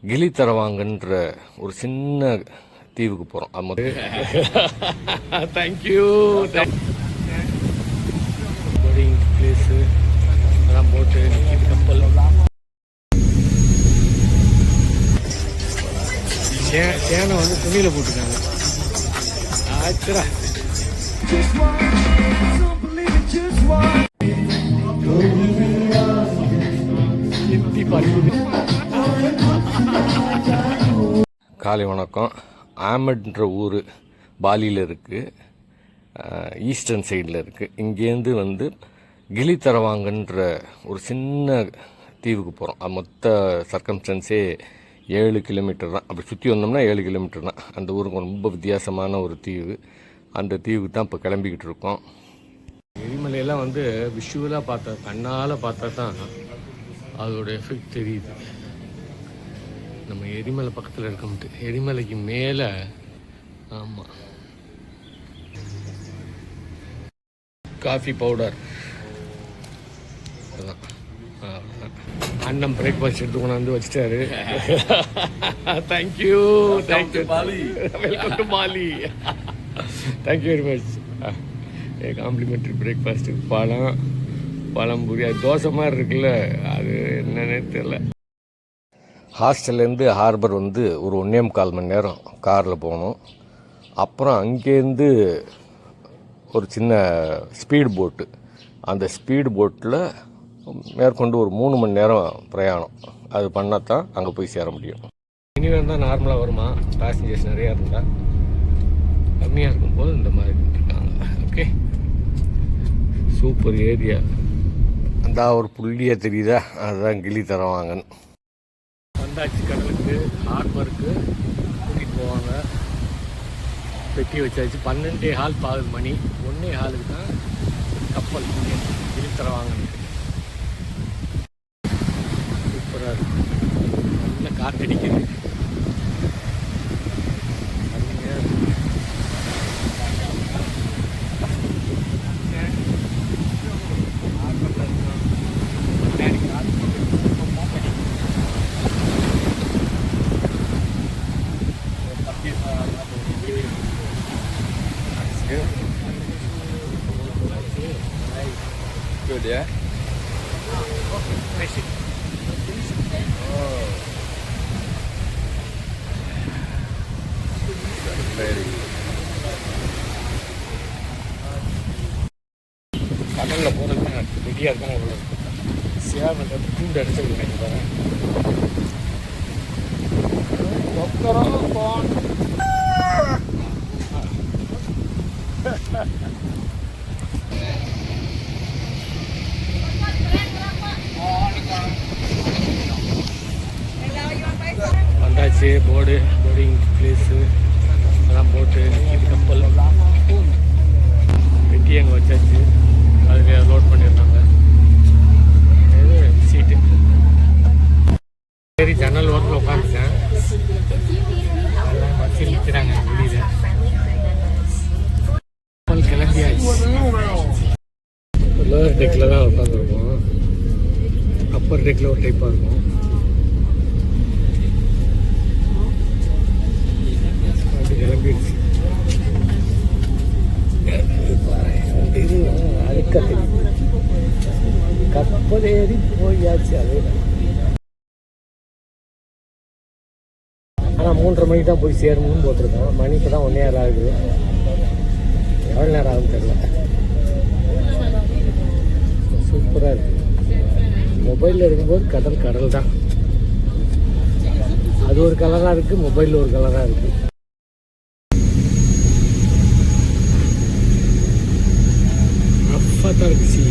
கிளி தரவாங்கன்ற ஒரு சின்ன தீவுக்கு போகிறோம். அது தேங்க்யூ போர்டிங் பிளேஸு அதான் போட்டு கப்பல் சேனை வந்து துணியில் போட்டுருக்காங்க. ஆச்சுரா காலை வணக்கம். ஆமட்ன்ற ஊர் பாலியில் இருக்குது, ஈஸ்டர்ன் சைடில் இருக்குது. இங்கேருந்து வந்து கிளி தரவாங்கன்ற ஒரு சின்ன தீவுக்கு போகிறோம். அது மொத்த சர்க்கம்ஸ்டன்ஸே 7 கிலோமீட்டர் தான். அப்படி சுற்றி வந்தோம்னா 7 கிலோமீட்டர் தான். அந்த ஊருக்கு ரொம்ப வித்தியாசமான ஒரு தீவு. அந்த தீவுக்கு தான் இப்போ கிளம்பிக்கிட்டு இருக்கோம். எரிமலையெல்லாம் வந்து விஷுவலாக பார்த்தா, கண்ணால் பார்த்தா தான் அதோட எஃபெக்ட் தெரியுது. நம்ம எரிமலை பக்கத்தில் இருக்க முடியும், எரிமலைக்கு மேலே. ஆமாம், காஃபி பவுடர் அதுதான். அண்ணன் பிரேக்ஃபாஸ்ட் எடுத்து கொண்டாந்து வச்சுட்டாரு. Thank you thank you welcome to Bali. Thank you very much. Complimentary breakfast பழம் பூரி, அது தோசை மாதிரி இருக்குல்ல, அது என்னன்னே தெரியல. ஹாஸ்டல்லேருந்து ஹார்பர் வந்து ஒரு 1.25 மணி நேரம் காரில் போகணும். அப்புறம் அங்கேருந்து ஒரு சின்ன ஸ்பீடு போட்டு, அந்த ஸ்பீடு போட்டில் மேற்கொண்டு ஒரு 3 மணி நேரம் பிரயாணம். அது பண்ணால் தான் அங்கே போய் சேர முடியும். இனிமேல் தான் நார்மலாக வருமா, பேசஞ்சர்ஸ் நிறையா இருந்தால். கம்மியாக இருக்கும்போது இந்த மாதிரி இருக்காங்க. Okay, super area. அந்த ஒரு புள்ளியாக தெரியுதா, அதுதான் கிளி தரவாங்கன்னு. வந்தாச்சு கடலுக்கு, ஹார்பருக்கு கூட்டிகிட்டு போவாங்க. பெட்டி வச்சாச்சு. 12:15 ஆகுது மணி. 1:15 தான் கப்பல் கிளி தரவாங்கன்னு. சூப்பராக இருக்குது, நல்ல காற்றடிக்குது. Good, yeah? Nice. Oh. Very good. கடலில் போகிறது தான் ரெடியாக இருக்காங்க. அவ்வளோ சேவை கூண்டு அடிச்சிருக்காங்க பாரு. வந்தாச்சு போர்டிங் பிளேஸு அதான் போட்டு கப்பல் பெட்டி அங்கே வச்சாச்சு. அதில் லோட் பண்ணியிருந்தாங்க. இது சீட்டு சரி, ஜன்னல் ஓரத்தில் உட்காந்துட்டேன். எல்லாம் பஸ்ஸில் நிற்கிறாங்க வெளியில். கப்பல் கிளம்பியாச்சு. லோவர் டெக்கில் தான் உட்காந்துருக்கோம். அப்பர் டெக்கில் ஒரு டைப்பாக இருக்கும். அப்படி கிளம்பிடுச்சு. கப்பல் ஏறி போயாச்சு. அதேதான். ஆனால் 3:30 மணிக்கு தான் போய் சேரணும்னு போட்டிருக்கோம். மணி இப்போ தான் 1:15 ஆகுது. எவ்வளோ நேரம் ஆகுன்னு தெரியல. சூப்பராக இருக்குது. மொபைலில் இருக்கும்போது கடல் தான். அது ஒரு கலராக இருக்குது, மொபைலில் ஒரு கலராக இருக்குது. ரஃப்பாக தான் இருக்குது சி.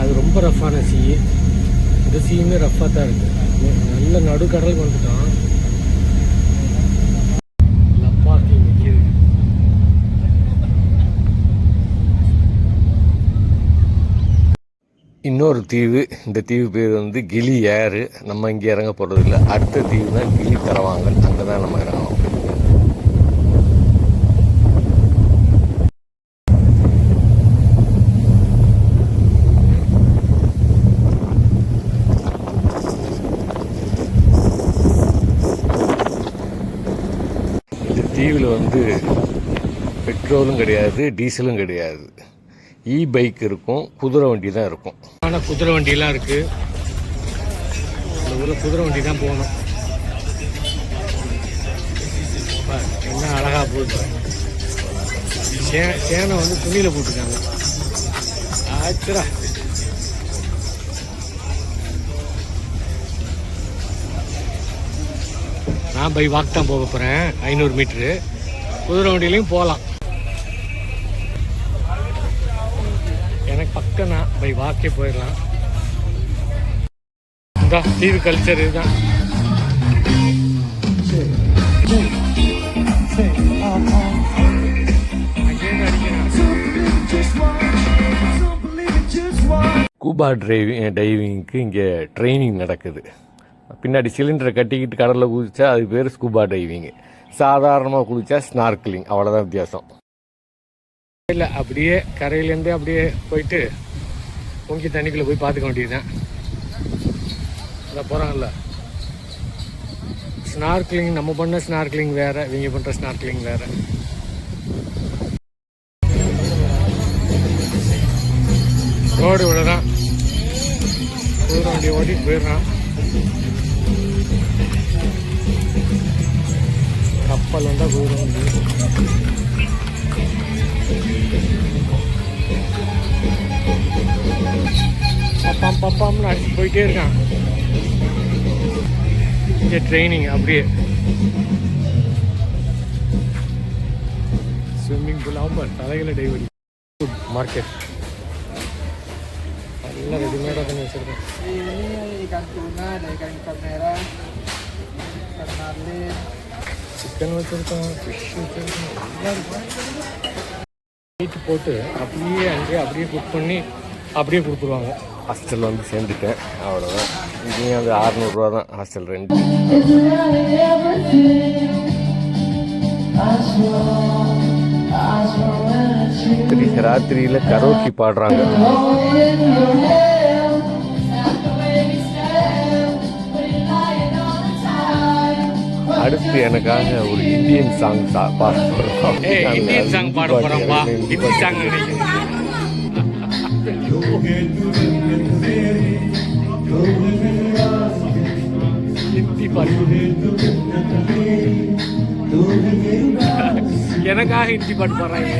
அது ரொம்ப ரஃப்பான சி. இந்த சீயுமே ரஃப்பாக தான் இருக்குது. நல்ல நடுக்கடலுக்கு வந்துட்டோம். லப்பாக்கி நிற்கிது. இன்னொரு தீவு. இந்த தீவு பேர் வந்து கிளி ஏறு. நம்ம இங்கே இறங்க போகிறதில்ல. அடுத்த தீவு தான் கிளி தரவாங்கல். அங்கே தான் நம்ம இறங்கணும். வந்து பெட்ரோலும் கிடையாது, டீசலும் கிடையாது. பைக் இருக்கும், குதிரை வண்டி தான் இருக்கும். ஆனால் குதிரை வண்டியெலாம் இருக்குது. இந்த ஊரில் குதிரை வண்டி தான் போகணும். என்ன அழகாக போகுது. சேனை வந்து துணியில் போட்டுருக்காங்க. ஆச்சுரா. நான் பை வாக் தான் போக போகிறேன். 500 மீட்ரு. குதிரை வண்டியிலையும் போகலாம். எனக்கு பக்கம் தான், பை வாக்கே போயிடலாம். இந்த தீவு கல்ச்சர் இதுதான். ஸ்கூபா டைவிங்க்கு இங்கே ட்ரைனிங் நடக்குது. பின்னாடி சிலிண்டரை கட்டிக்கிட்டு கடலில் குதிச்சா அது பேர் ஸ்கூபா டைவிங்கு. சாதாரணமாக குதிச்சா ஸ்னார்க்லிங், அவ்வளோதான் வித்தியாசம். இல்லை, அப்படியே கரையிலேருந்தே அப்படியே போயிட்டு பொங்கி தண்ணிக்குள்ளே போய் பார்த்துக்க வேண்டியதுதான். அதை போகிறாங்கல்ல, ஸ்னார்க்லிங் நம்ம பண்ண ஸ்னார்க்லிங் வேறு, இவங்க பண்ணுற ஸ்னார்க்லிங் வேறு. ரோடு இவ்வளோதான். குதிரை வண்டி ஓட்டிட்டு போயிடுறான். கப்பல் வந்தால் குதிரை வண்டி. பப்பாம் பப்பாம்னு அடிச்சு போயிட்டே இருக்கான். இங்கே ட்ரைனிங் அப்படியே. ஸ்விம்மிங் பூல் ஆமாம், தலைகளை டைவடி. மார்க்கெட் எல்லாம் ரெடிமேடாக பண்ணி வச்சுருக்கேன். சிக்கன் வச்சுருக்கோம், ஃபிஷ் வச்சுருக்கோம், எல்லாம் இருக்கும். வீட்டு போட்டு அப்படியே அங்கேயே அப்படியே குக் பண்ணி அப்படியே கொடுத்துருவாங்க. ஹாஸ்டலில் வந்து சேர்ந்துட்டேன், அவ்வளோதான். இங்கேயும் அது 600 ரூபா தான் ஹாஸ்டல் ரெண்ட். ராத்திரியில் கரோக்கி பாடுறாங்க. அடுத்து எனக்காக ஒரு இந்தியன் சாங் பாட போகிறோம். இந்தியன் சாங் பாட போகிறோம்ப்பா. ஹிந்தி சாங் ஹிந்தி பாட்டு. எனக்காக ஹிந்தி பாட்டு பாடுறாங்க.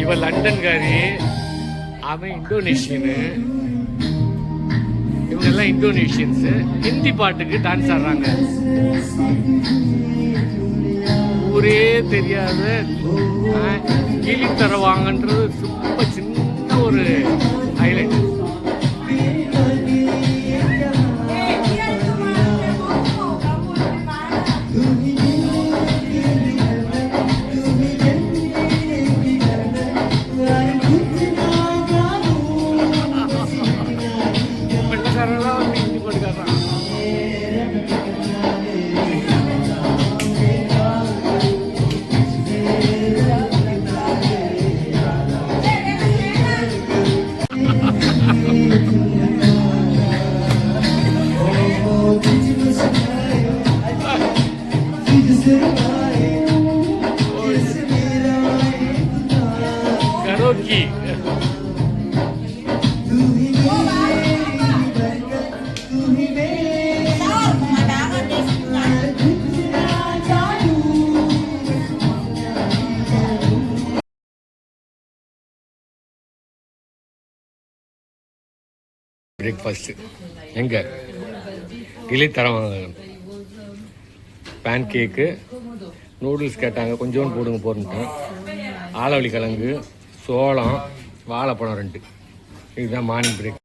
இவன் லண்டன்காரி, அவன் இந்தோனேஷியனு. இவங்கெல்லாம் இந்தோனேஷியன்ஸு. ஹிந்தி பாட்டுக்கு டான்ஸ் ஆடுறாங்க. ஊரே தெரியாத கிளி தருவாங்கன்றது ரொம்ப சின்ன ஒரு ஹைலைட். கரோக்கி. பிரேக்ஃபாஸ்ட்டு எங்கே கிளி தரவாங்க. பேன் கேக்கு, நூடுல்ஸ் கேட்டாங்க, கொஞ்சோண்டு போடுங்க போட்டுட்டேன். ஆலவலி கிழங்கு, சோளம், வாழைப்பழம் 2. இதுதான் மார்னிங் பிரேக்.